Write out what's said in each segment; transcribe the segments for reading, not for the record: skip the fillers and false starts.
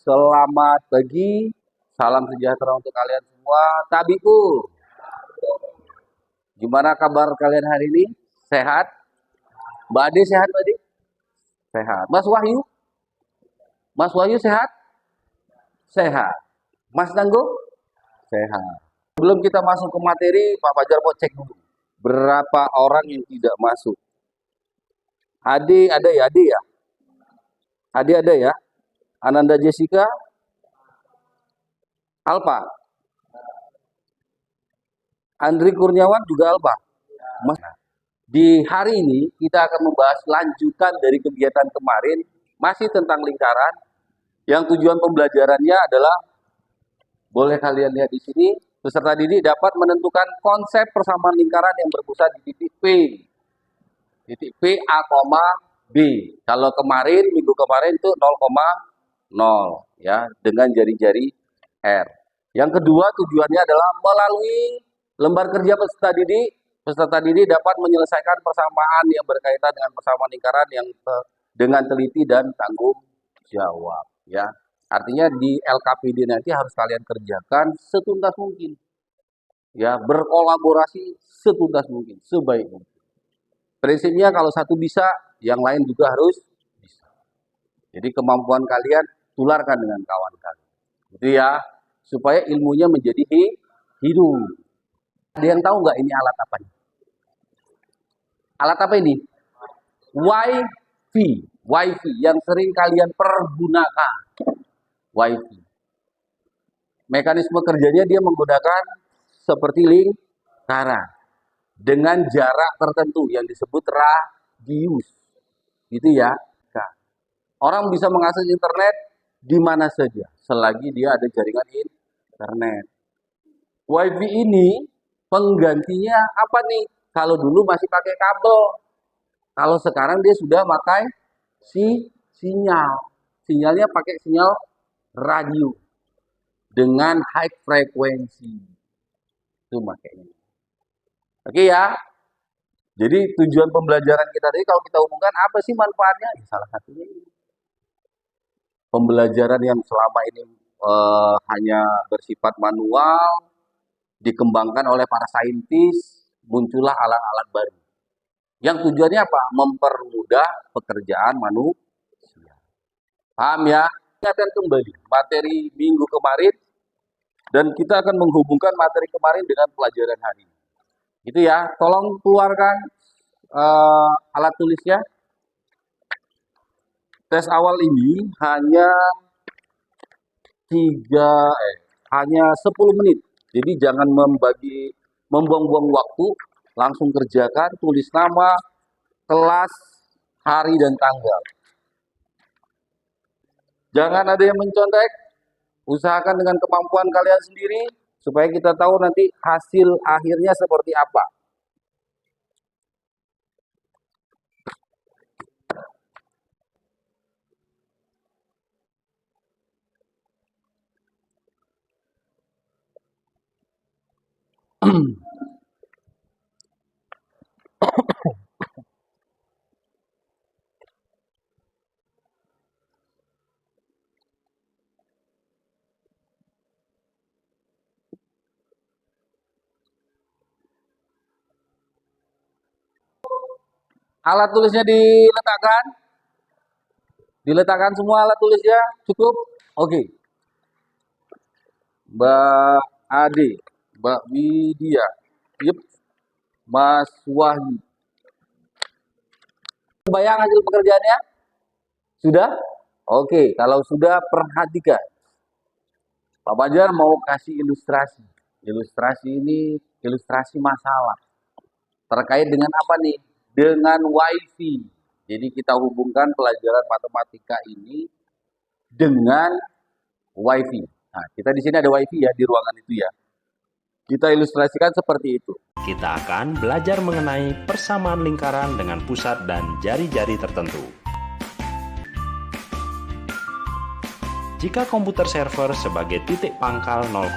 Selamat pagi, salam sejahtera untuk kalian semua. Tabiku, gimana kabar kalian hari ini? Sehat? Mbak Ade sehat, Mbak Ade? Sehat. Mas Wahyu sehat? Sehat. Mas Tangguh? Sehat. Sebelum kita masuk ke materi, Pak Fajar mau cek dulu. Berapa orang yang tidak masuk? Ade ada ya? Ade ya? Ade ada ya? Ananda Jessica? Alpa? Andri Kurniawan juga Alpa? Mas, di hari ini kita akan membahas lanjutan dari kegiatan kemarin, masih tentang lingkaran, yang tujuan pembelajarannya adalah, boleh kalian lihat di sini, peserta didik dapat menentukan konsep persamaan lingkaran yang berpusat di titik P. Titik P, A, B. Kalau kemarin, minggu kemarin itu 0,0 ya, dengan jari-jari R. Yang kedua tujuannya adalah melalui lembar kerja peserta didik dapat menyelesaikan persamaan yang berkaitan dengan persamaan lingkaran yang dengan teliti dan tanggung jawab ya. Artinya di LKPD nanti harus kalian kerjakan setuntas mungkin. Ya, berkolaborasi setuntas mungkin, sebaik mungkin. Prinsipnya kalau satu bisa, yang lain juga harus bisa. Jadi kemampuan kalian tularkan dengan kawan kalian. Gitu ya, supaya ilmunya menjadi hidup. Ada yang tahu nggak ini alat apa? Alat apa ini? Wifi yang sering kalian pergunakan. Wifi. Mekanisme kerjanya dia menggunakan seperti lingkaran dengan jarak tertentu yang disebut radius. Gitu ya. Nah, orang bisa mengakses internet di mana saja selagi dia ada jaringan internet. Wifi ini penggantinya apa nih? Kalau dulu masih pakai kabel. Kalau sekarang dia sudah pakai sinyal. Sinyalnya pakai sinyal radio dengan high frekuensi. Itu makanya. Oke ya. Jadi tujuan pembelajaran kita tadi kalau kita hubungkan apa sih manfaatnya? Ya, salah satunya ini. Pembelajaran yang selama ini hanya bersifat manual, dikembangkan oleh para saintis, muncullah alat-alat baru. Yang tujuannya apa? Mempermudah pekerjaan manusia. Paham ya? Ingatkan kembali materi minggu kemarin, dan kita akan menghubungkan materi kemarin dengan pelajaran hari ini. Gitu ya, tolong keluarkan alat tulisnya. Tes awal ini hanya 10 menit. Jadi jangan membuang-buang waktu, langsung kerjakan, tulis nama, kelas, hari dan tanggal. Jangan ada yang mencontek, usahakan dengan kemampuan kalian sendiri, supaya kita tahu nanti hasil akhirnya seperti apa. Alat tulisnya diletakkan semua alat tulisnya, cukup? Oke. Mbak Ade, Mbak Widya, yep. Mas Wahyu. Bayang hasil pekerjaannya? Sudah? Oke, kalau sudah perhatikan. Pak Fajar mau kasih ilustrasi. Ilustrasi ini ilustrasi masalah. Terkait dengan apa nih? Dengan wifi. Jadi kita hubungkan pelajaran matematika ini dengan wifi. Nah, kita di sini ada wifi ya di ruangan itu ya. Kita ilustrasikan seperti itu. Kita akan belajar mengenai persamaan lingkaran dengan pusat dan jari-jari tertentu. Jika komputer server sebagai titik pangkal 0,0,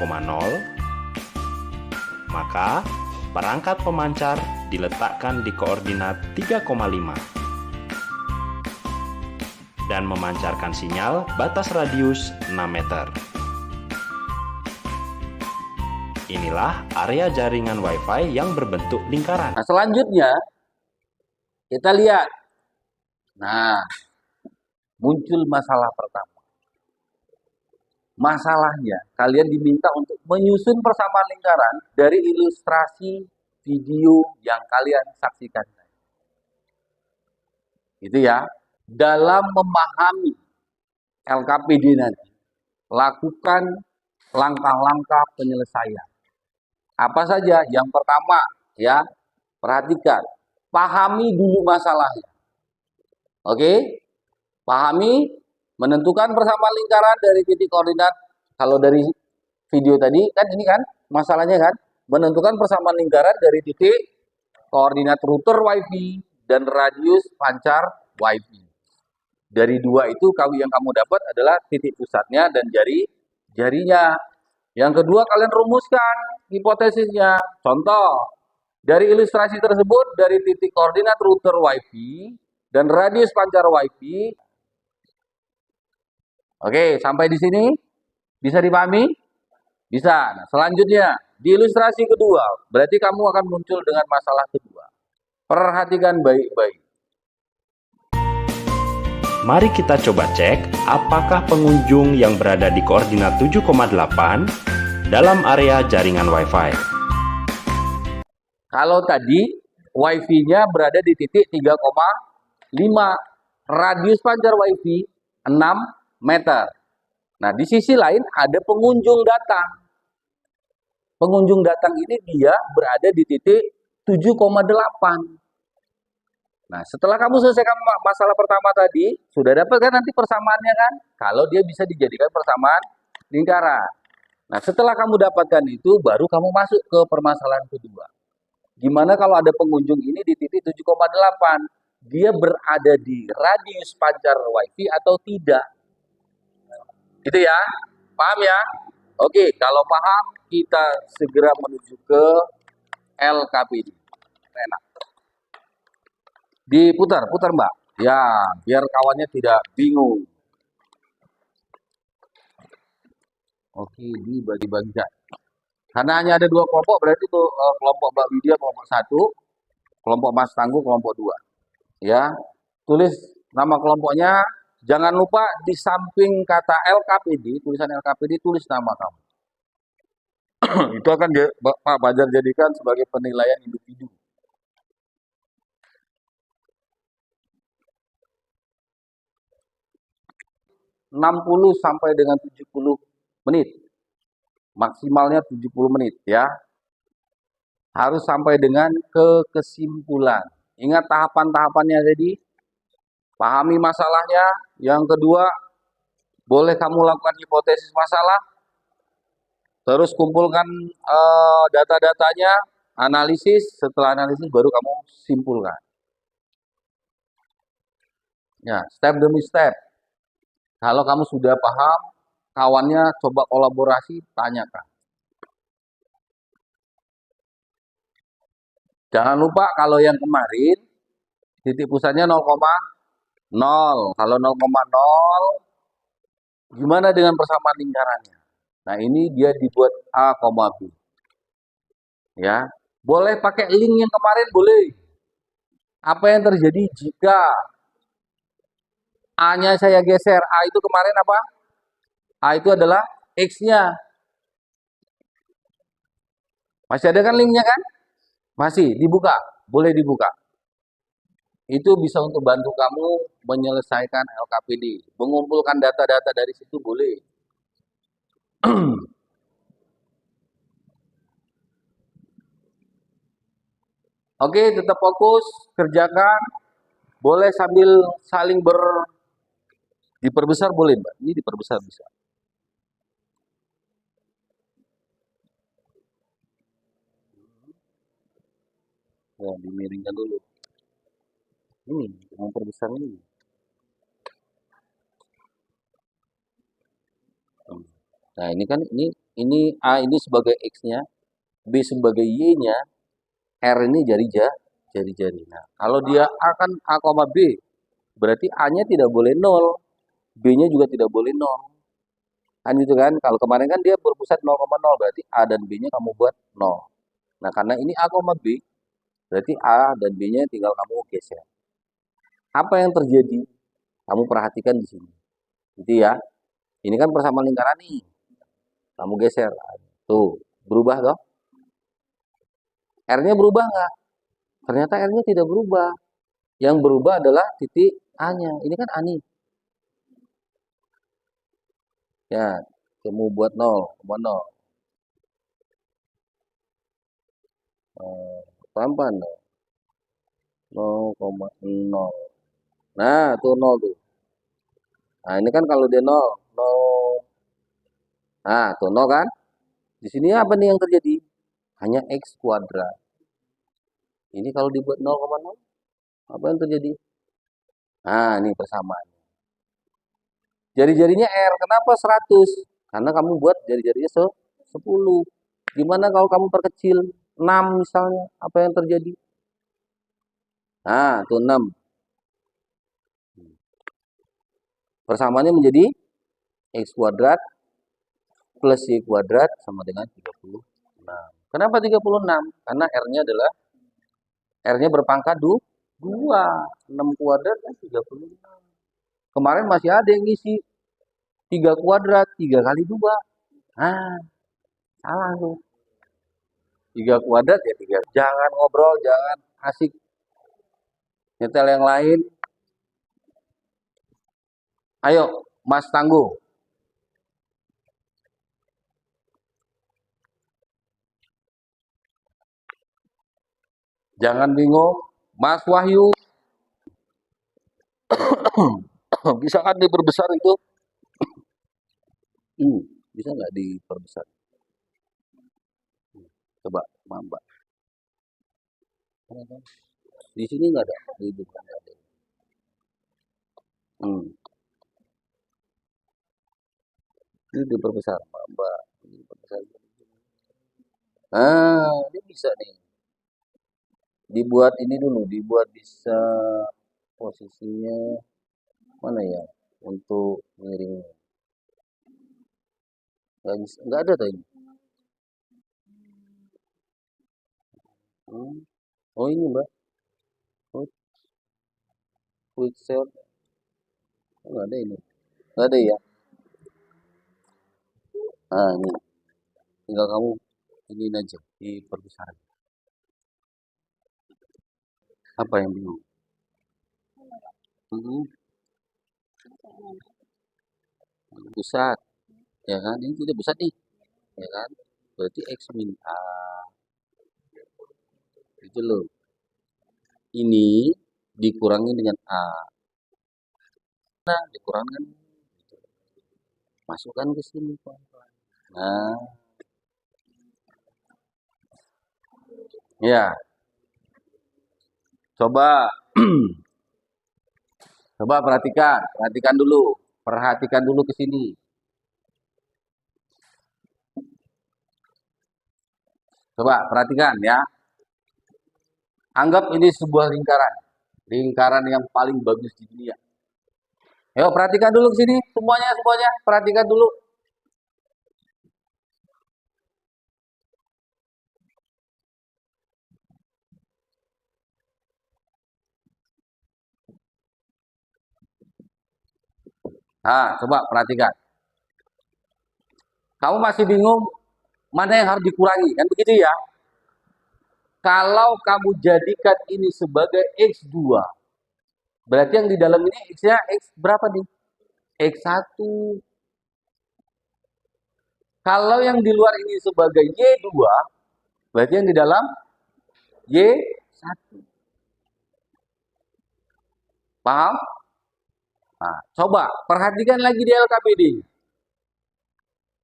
maka perangkat pemancar diletakkan di koordinat 3,5. dan memancarkan sinyal batas radius 6 meter. Inilah area jaringan Wi-Fi yang berbentuk lingkaran. Nah, selanjutnya kita lihat. Nah, muncul masalah pertama. Masalahnya, kalian diminta untuk menyusun persamaan lingkaran dari ilustrasi video yang kalian saksikan. Itu ya. Dalam memahami LKPD nanti, lakukan langkah-langkah penyelesaian. Apa saja? Yang pertama, ya, perhatikan, pahami dulu masalahnya. Oke? Pahami, menentukan persamaan lingkaran dari titik koordinat. Kalau dari video tadi kan ini kan masalahnya kan menentukan persamaan lingkaran dari titik koordinat router Wi-Fi dan radius pancar Wi-Fi. Dari dua itu yang kamu dapat adalah titik pusatnya dan jarinya. Yang kedua, kalian rumuskan hipotesisnya. Contoh, dari ilustrasi tersebut dari titik koordinat router Wi-Fi dan radius pancar Wi-Fi. Oke, sampai di sini bisa dipahami? Bisa. Nah, selanjutnya, di ilustrasi kedua, berarti kamu akan muncul dengan masalah kedua. Perhatikan baik-baik. Mari kita coba cek apakah pengunjung yang berada di koordinat 7,8 dalam area jaringan Wi-Fi. Kalau tadi Wi-Fi-nya berada di titik 3,5, radius pancar Wi-Fi 6 meter. Nah, di sisi lain ada pengunjung datang. Pengunjung datang ini dia berada di titik 7,8. Nah, setelah kamu selesaikan masalah pertama tadi, sudah dapat kan nanti persamaannya kan? Kalau dia bisa dijadikan persamaan lingkaran. Nah, setelah kamu dapatkan itu, baru kamu masuk ke permasalahan kedua. Gimana kalau ada pengunjung ini di titik 7,8? Dia berada di radius pancar Wi-Fi atau tidak? Itu ya, paham ya? Oke, kalau paham, kita segera menuju ke LKPD. Enak. Diputar Mbak. Ya, biar kawannya tidak bingung. Oke, dibagi-bagi. Karena hanya ada dua kelompok, berarti itu kelompok Mbak Widya kelompok 1, kelompok Mas Tangguh kelompok 2. Ya, tulis nama kelompoknya. Jangan lupa di samping kata LKPD, tulisan LKPD, tulis nama kamu. Itu akan Pak Bajar jadikan sebagai penilaian individu. (60 sampai dengan 70 menit. Maksimalnya 70 menit ya. Harus sampai dengan kesimpulan. Ingat tahapan-tahapannya tadi. Pahami masalahnya. Yang kedua, boleh kamu lakukan hipotesis masalah. Terus kumpulkan data-datanya, analisis. Setelah analisis baru kamu simpulkan. Ya, step demi step. Kalau kamu sudah paham, kawannya coba kolaborasi, tanyakan. Jangan lupa kalau yang kemarin titik pusatnya 0,0. Kalau 0,0, gimana dengan persamaan lingkarannya? Nah, ini dia dibuat A, B. Ya, boleh pakai link yang kemarin, boleh. Apa yang terjadi jika A-nya saya geser? A itu kemarin apa? A itu adalah X-nya. Masih ada kan linknya kan? Masih, dibuka. Boleh dibuka. Itu bisa untuk bantu kamu menyelesaikan LKPD. Mengumpulkan data-data dari situ boleh. Oke, tetap fokus, kerjakan. Boleh sambil saling diperbesar boleh, Mbak. Ini diperbesar bisa. Ya, dimiringkan dulu. Ini, memperbesar ini. Nah, ini kan ini A ini sebagai X-nya, B sebagai Y-nya, R ini jari-jari. Nah, kalau dia A kan A, B, berarti A-nya tidak boleh 0. B-nya juga tidak boleh 0. Kan itu kan, kalau kemarin kan dia berpusat 0,0, berarti A dan B-nya kamu buat 0. Nah, karena ini A, B, berarti A dan B-nya tinggal kamu geser. Apa yang terjadi? Kamu perhatikan di sini. Gitu ya. Ini kan persamaan lingkaran nih. Kamu geser. Tuh, berubah toh? R-nya berubah nggak? Ternyata R-nya tidak berubah. Yang berubah adalah titik A-nya. Ini kan A nih. Ya, kamu buat 0,0. Pelan-pelan 0,0. Nah, tuh 0 tuh. Nah, ini kan kalau dia 0, 0. Nah, tuh 0 kan? Di sini apa nih yang terjadi? Hanya X kuadrat. Ini kalau dibuat 0,0, apa yang terjadi? Nah, ini persamaan. Jari-jarinya R, kenapa 100? Karena kamu buat jari-jarinya 10. Gimana kalau kamu perkecil 6 misalnya, apa yang terjadi? Nah, tuh 6. Persamaannya menjadi X kuadrat plus Y kuadrat sama dengan 36. Kenapa 36? Karena R-nya berpangkat 2. 6 kuadrat kan 36. Kemarin masih ada yang ngisi 3 kuadrat, 3 kali 2. Nah, salah tuh. 3 kuadrat ya 3. Jangan ngobrol, jangan asik nyetel yang lain. Ayo, Mas Tangguh. Jangan bingung. Mas Wahyu. Bisa kan diperbesar itu? Bisa nggak diperbesar? Coba, Mbak. Di sini nggak ada. Di depan nggak ada. Ini diperbesar, Mbak. Diperbesar. Ah, ini bisa nih. Dibuat ini dulu, dibuat bisa posisinya mana ya untuk miringnya. Nggak bisa, nggak ada tadi. Oh ini Mbak, oh, quick sale. Oh, nggak ada ini, nggak ada ya. Nah ini, tinggal kamu ini aja diperbesar. Apa yang bingung? Hmm, pusat, ya kan? Ini tidak pusat nih, ya kan? Berarti X min A, itu loh. Ini dikurangi dengan A. Nah, dikurangkan, masukkan ke sini. Nah, ya, coba, coba perhatikan dulu ke sini. Coba perhatikan ya. Anggap ini sebuah lingkaran, lingkaran yang paling bagus di dunia. Ayo perhatikan dulu ke sini, semuanya, perhatikan dulu. Nah, coba perhatikan. Kamu masih bingung mana yang harus dikurangi, kan begitu ya? Kalau kamu jadikan ini sebagai X2, berarti yang di dalam ini X-nya X berapa nih? X1. Kalau yang di luar ini sebagai Y2, berarti yang di dalam Y1. Paham? Nah, coba perhatikan lagi di LKPD.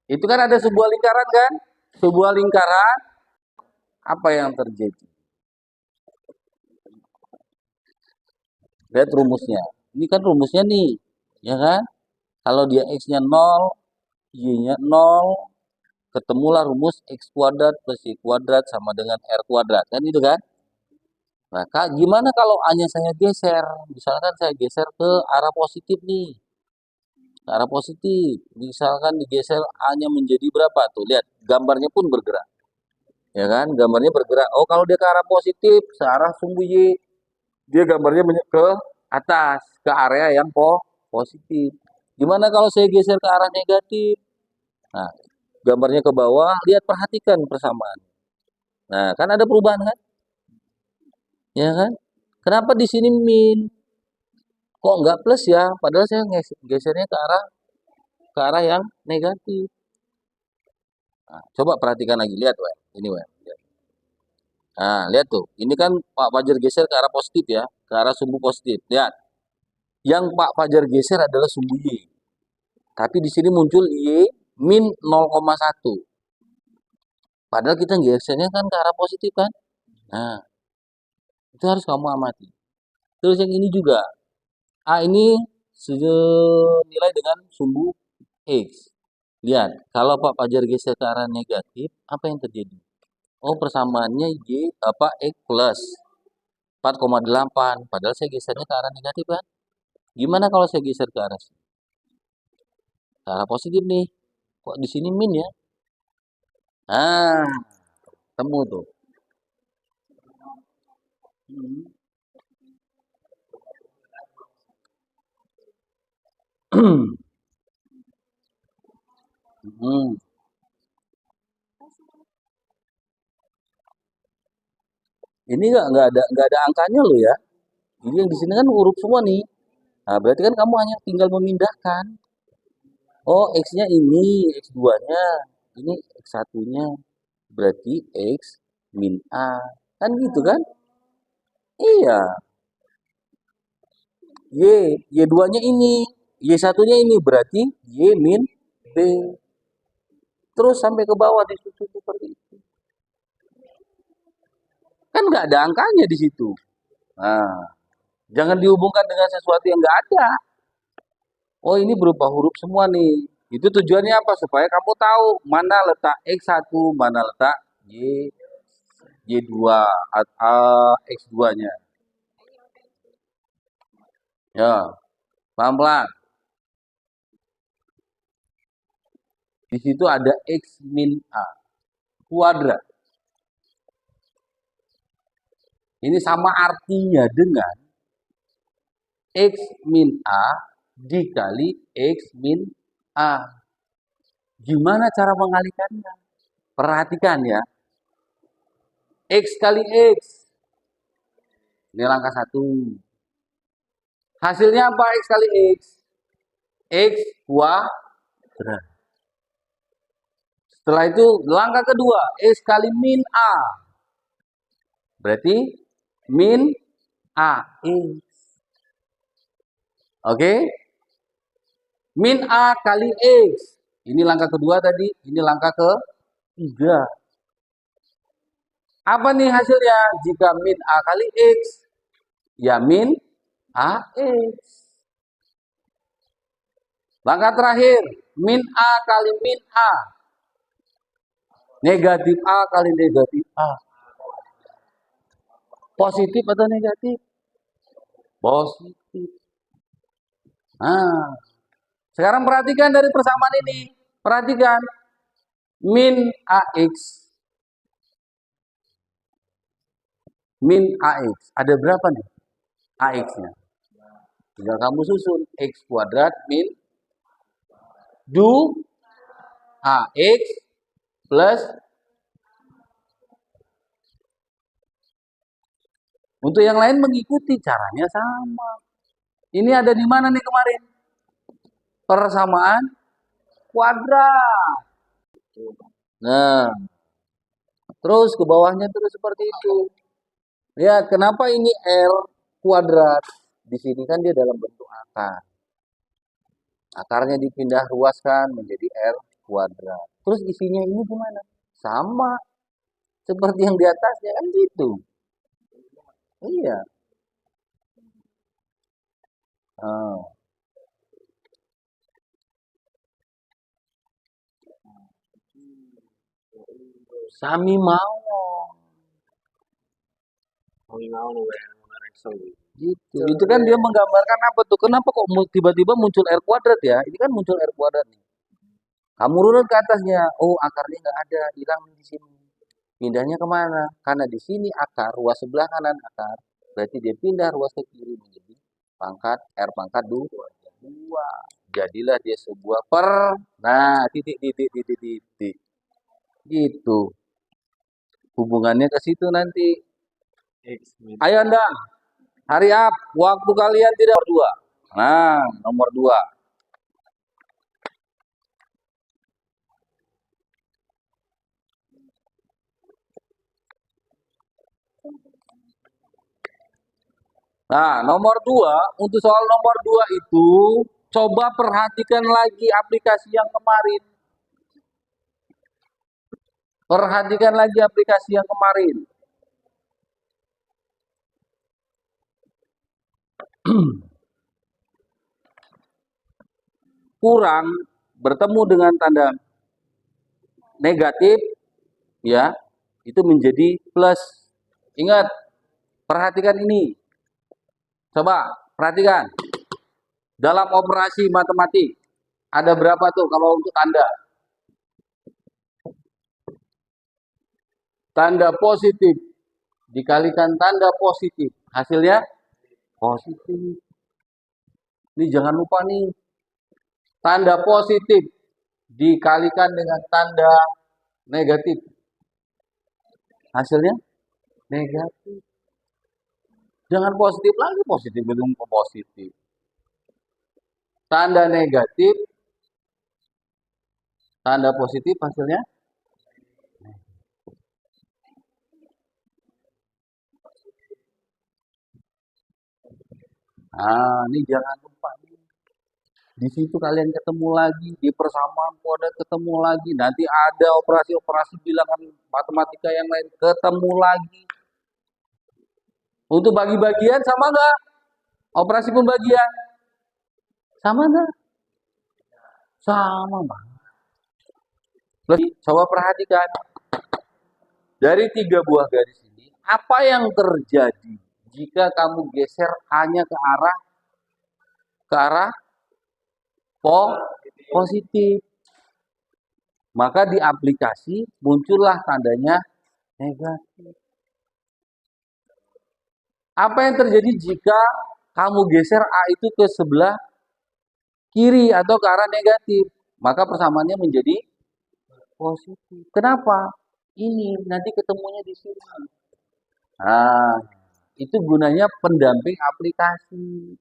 Itu kan ada sebuah lingkaran kan? Sebuah lingkaran, apa yang terjadi? Lihat rumusnya. Ini kan rumusnya nih, ya kan? Kalau dia X-nya 0, Y-nya 0, ketemulah rumus X kuadrat plus Y kuadrat sama dengan R kuadrat. Kan itu kan? Nah, gimana kalau A-nya saya geser? Misalkan saya geser ke arah positif nih. ke arah positif. Misalkan digeser A-nya menjadi berapa tuh? Lihat, gambarnya pun bergerak. Ya kan? Gambarnya bergerak. Oh, kalau dia ke arah positif, searah sumbu Y, dia gambarnya ke atas, ke area yang positif. Gimana kalau saya geser ke arah negatif? Nah, gambarnya ke bawah, lihat perhatikan persamaan. Nah, kan ada perubahan kan? Ya kan? Kenapa di sini min? Kok nggak plus ya? Padahal saya gesernya ke arah yang negatif. Nah, coba perhatikan lagi, lihat, Wak. Ini, Wak. Nah, lihat tuh. Ini kan Pak Fajar geser ke arah positif ya, ke arah sumbu positif. Lihat. Yang Pak Fajar geser adalah sumbu Y. Tapi di sini muncul Y min 0,1. Padahal kita gesernya kan ke arah positif kan? Nah, itu harus kamu amati. Terus yang ini juga. A ini senilai dengan sumbu X. Lihat, kalau Pak Fajar geser ke arah negatif, apa yang terjadi? Oh, persamaannya Y apa X plus 4,8. Padahal saya gesernya ke arah negatif kan? Gimana kalau saya geser ke arah positif nih? Kok di sini min ya? Nah, temu tuh. Hmm. Ini nggak ada angkanya loh ya. Ini yang di sini kan huruf semua nih. Nah, berarti kan kamu hanya tinggal memindahkan. Oh, X-nya ini, X2-nya, ini X1-nya. Berarti X min A. Kan gitu kan? Iya. Y, Y2-nya ini. Y1-nya ini berarti Y min B. Terus sampai ke bawah disusun seperti itu. Kan nggak ada angkanya di situ. Nah, jangan dihubungkan dengan sesuatu yang nggak ada. Oh, ini berupa huruf semua nih. Itu tujuannya apa? Supaya kamu tahu mana letak X1, mana letak Y2, X2-nya. Ya, pelan-pelan. Di situ ada X min A kuadrat. Ini sama artinya dengan X min A dikali X min A. Gimana cara mengalikannya? Perhatikan ya. X kali X. Ini langkah 1. Hasilnya apa X kali X? X kuadrat. Setelah itu langkah kedua, X kali min A. Berarti min A. Oke? Min A kali X. Ini langkah kedua tadi, ini langkah ketiga. Apa nih hasilnya? Jika min A kali X, ya min AX. Langkah terakhir, min A kali min A. Negatif A kali negatif A. Positif atau negatif? Positif. Nah, sekarang perhatikan dari persamaan ini. Perhatikan. Min AX. Min AX. Ada berapa nih AX-nya? Tinggal kamu susun. X kuadrat min du AX plus. Untuk yang lain mengikuti caranya sama. Ini ada di mana nih kemarin? Persamaan kuadrat. Nah, terus ke bawahnya terus seperti itu. Lihat, kenapa ini R kuadrat? Di sini kan dia dalam bentuk akar. Akarnya dipindah ruaskan menjadi R kuadrat. Terus isinya ini gimana? Sama seperti yang di atasnya kan gitu. Iya. Oh. Sami mau. Sami mau lu yang rekso. Gitu. Itu kan dia menggambarkan apa tuh? Kenapa kok tiba-tiba muncul R kuadrat ya? Ini kan muncul R kuadrat nih. Kamu urut ke atasnya, oh akarnya nggak ada, hilang di sini. Pindahnya kemana? Karena di sini akar, ruas sebelah kanan akar. Berarti dia pindah ruas ke kiri menjadi pangkat R pangkat 2. Jadilah dia sebuah nah, titik, titik, titik, titik. Gitu. Hubungannya ke situ nanti. Ayo Anda, hurry up. Waktu kalian tidak nomor 2. Nah, nomor 2. Nah, nomor 2, untuk soal nomor 2 itu, coba perhatikan lagi aplikasi yang kemarin. Perhatikan lagi aplikasi yang kemarin. Kurang bertemu dengan tanda negatif, ya, itu menjadi plus. Ingat, perhatikan ini. Coba, perhatikan. Dalam operasi matematik, ada berapa tuh kalau untuk tanda? Tanda positif dikalikan tanda positif. Hasilnya positif. Ini jangan lupa nih. Tanda positif dikalikan dengan tanda negatif. Hasilnya negatif. Jangan positif lagi, positif belum positif. Tanda negatif, tanda positif hasilnya. Nah, ini jangan lupa. Di situ kalian ketemu lagi, di persamaan kode ketemu lagi. Nanti ada operasi-operasi bilangan matematika yang lain, ketemu lagi. Untuk bagi-bagian sama nggak? Operasi pembagian sama nggak? Sama bang. Coba perhatikan dari 3 buah garis ini, apa yang terjadi jika kamu geser hanya ke arah positif? Maka di aplikasi muncullah tandanya negatif. Apa yang terjadi jika kamu geser A itu ke sebelah kiri atau ke arah negatif? Maka persamaannya menjadi positif. Kenapa? Ini nanti ketemunya di sini. Nah, itu gunanya pendamping aplikasi.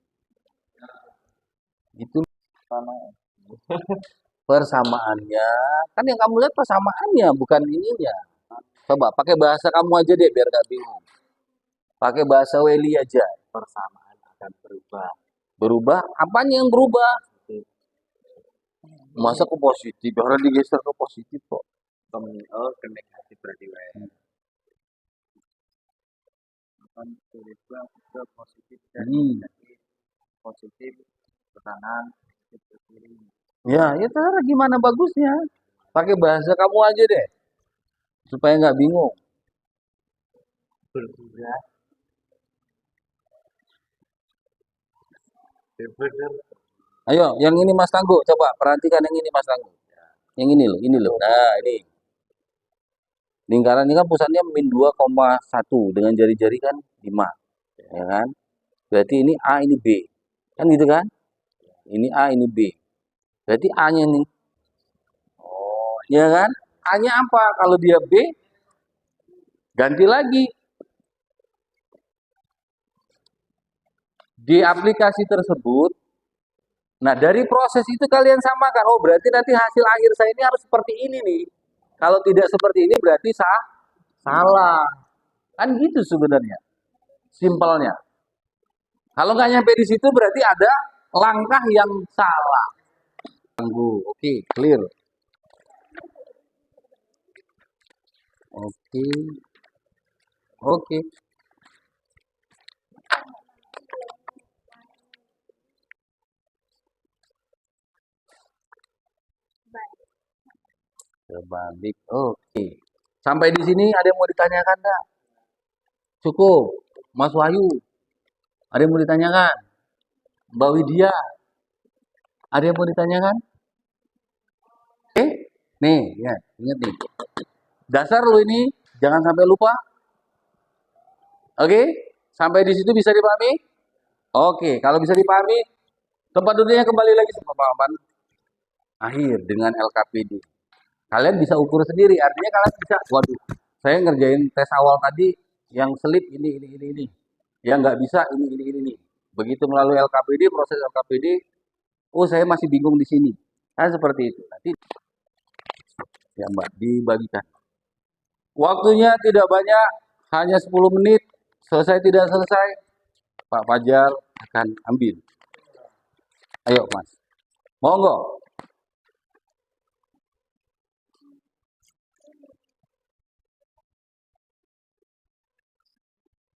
Itu persamaannya. Kan yang kamu lihat persamaannya, bukan ininya. Coba pakai bahasa kamu aja deh biar gak bingung. Pakai bahasa Weli aja. Persamaan akan berubah. Berubah? Apanya yang berubah? Masa ke positif? Orang digeser ke positif kok. Ke negatif berarti. Akan berubah ke positif dan negatif. Positif ke kanan, positif ke kiri. Ya, ya terserah gimana bagusnya. Pakai bahasa kamu aja deh. Supaya nggak bingung. Berubah. Ayo, yang ini Mas Tangguh, coba perhatikan yang ini Mas Tangguh. Yang ini loh. Nah, ini. Lingkaran ini kan pusatnya min 2,1 dengan jari-jari kan 5. Ya kan? Berarti ini A, ini B. Kan gitu kan? Ini A, ini B. Berarti A-nya nih. Oh, ya kan? A-nya apa? Kalau dia B, ganti lagi. Di aplikasi tersebut, nah dari proses itu kalian samakan. Oh, berarti nanti hasil akhir saya ini harus seperti ini nih. Kalau tidak seperti ini berarti salah. Kan gitu sebenarnya. Simpelnya. Kalau nggak nyampe di situ berarti ada langkah yang salah. Oke, clear. Oke. Oke. Terbalik. Oke. Sampai di sini ada yang mau ditanyakan enggak? Cukup. Mas Wahyu. Ada yang mau ditanyakan? Mbak Widya, ada yang mau ditanyakan? Oke, nih, ya, ingat nih. Dasar lo ini, jangan sampai lupa. Oke, sampai di situ bisa dipahami? Oke, kalau bisa dipahami, tempat duduknya kembali lagi sama pemahaman akhir dengan LKPD. Kalian bisa ukur sendiri, artinya kalian bisa, waduh, saya ngerjain tes awal tadi yang selip ini. Yang nggak bisa ini. Begitu melalui LKPD, proses LKPD, oh saya masih bingung di sini. Kan seperti itu. Nanti ya Mbak, dibagikan. Waktunya tidak banyak, hanya 10 menit. Selesai tidak selesai, Pak Fajar akan ambil. Ayo Mas. Monggo.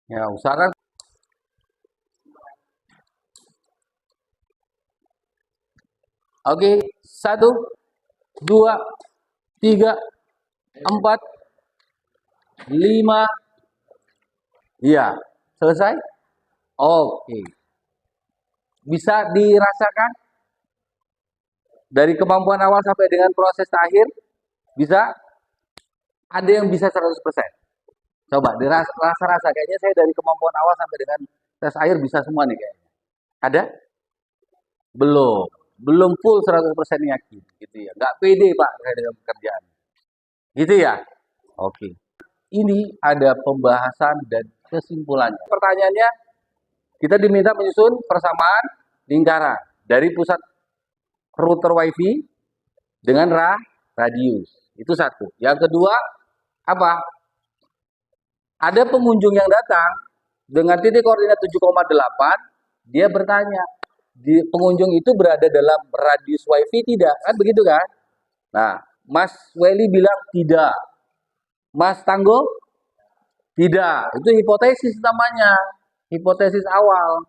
Ya, usahakan. Oke, 1, 2, 3, 4, 5. Iya, selesai? Oke. Bisa dirasakan dari kemampuan awal sampai dengan proses akhir? Bisa? Ada yang bisa 100%. Coba dirasa-rasa, kayaknya saya dari kemampuan awal sampai dengan tes akhir bisa semua nih kayaknya. Ada? Belum. Belum full 100% yakin gitu ya. Nggak pede Pak saya dengan pekerjaan. Gitu ya? Oke. Ini ada pembahasan dan kesimpulannya. Pertanyaannya, kita diminta menyusun persamaan lingkaran dari pusat router WiFi dengan radius. Itu satu. Yang kedua, apa? Ada pengunjung yang datang dengan titik koordinat 7,8, dia bertanya, pengunjung itu berada dalam radius WiFi tidak? Kan begitu kan? Nah, Mas Weli bilang tidak. Mas Tanggo? Tidak. Itu hipotesis namanya. Hipotesis awal.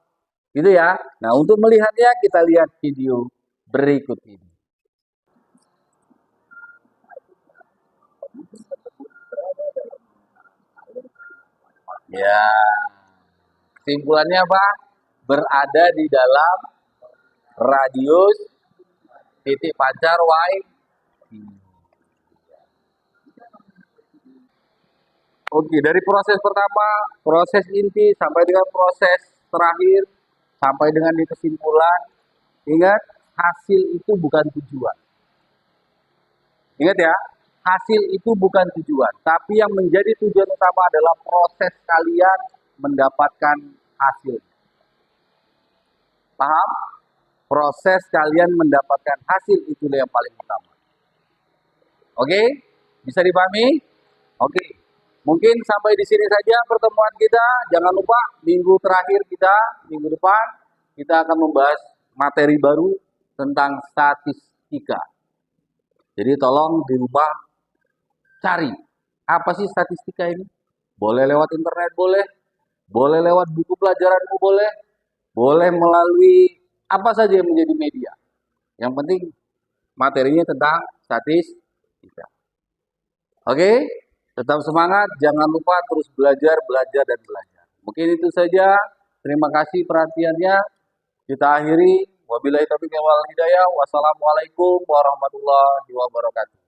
Gitu ya. Nah, untuk melihatnya kita lihat video berikut ini. Ya. Kesimpulannya apa? Berada di dalam radius titik pancar WiFi. Oke, dari proses pertama, proses inti sampai dengan proses terakhir, sampai dengan di kesimpulan, ingat hasil itu bukan tujuan. Ingat ya, hasil itu bukan tujuan, tapi yang menjadi tujuan utama adalah proses kalian mendapatkan hasil. Paham? Proses kalian mendapatkan hasil itu yang paling utama. Oke? Bisa dipahami? Oke. Mungkin sampai di sini saja pertemuan kita. Jangan lupa minggu terakhir kita, minggu depan, kita akan membahas materi baru tentang statistika. Jadi tolong di rumah cari, apa sih statistika ini? Boleh lewat internet, boleh lewat buku pelajaranmu, boleh melalui apa saja yang menjadi media. Yang penting materinya tentang statistika. Oke? Tetap semangat, jangan lupa terus belajar. Mungkin itu saja. Terima kasih perhatiannya. Kita akhiri. Wabillahi taufiq wal hidayah. Wassalamualaikum warahmatullahi wabarakatuh.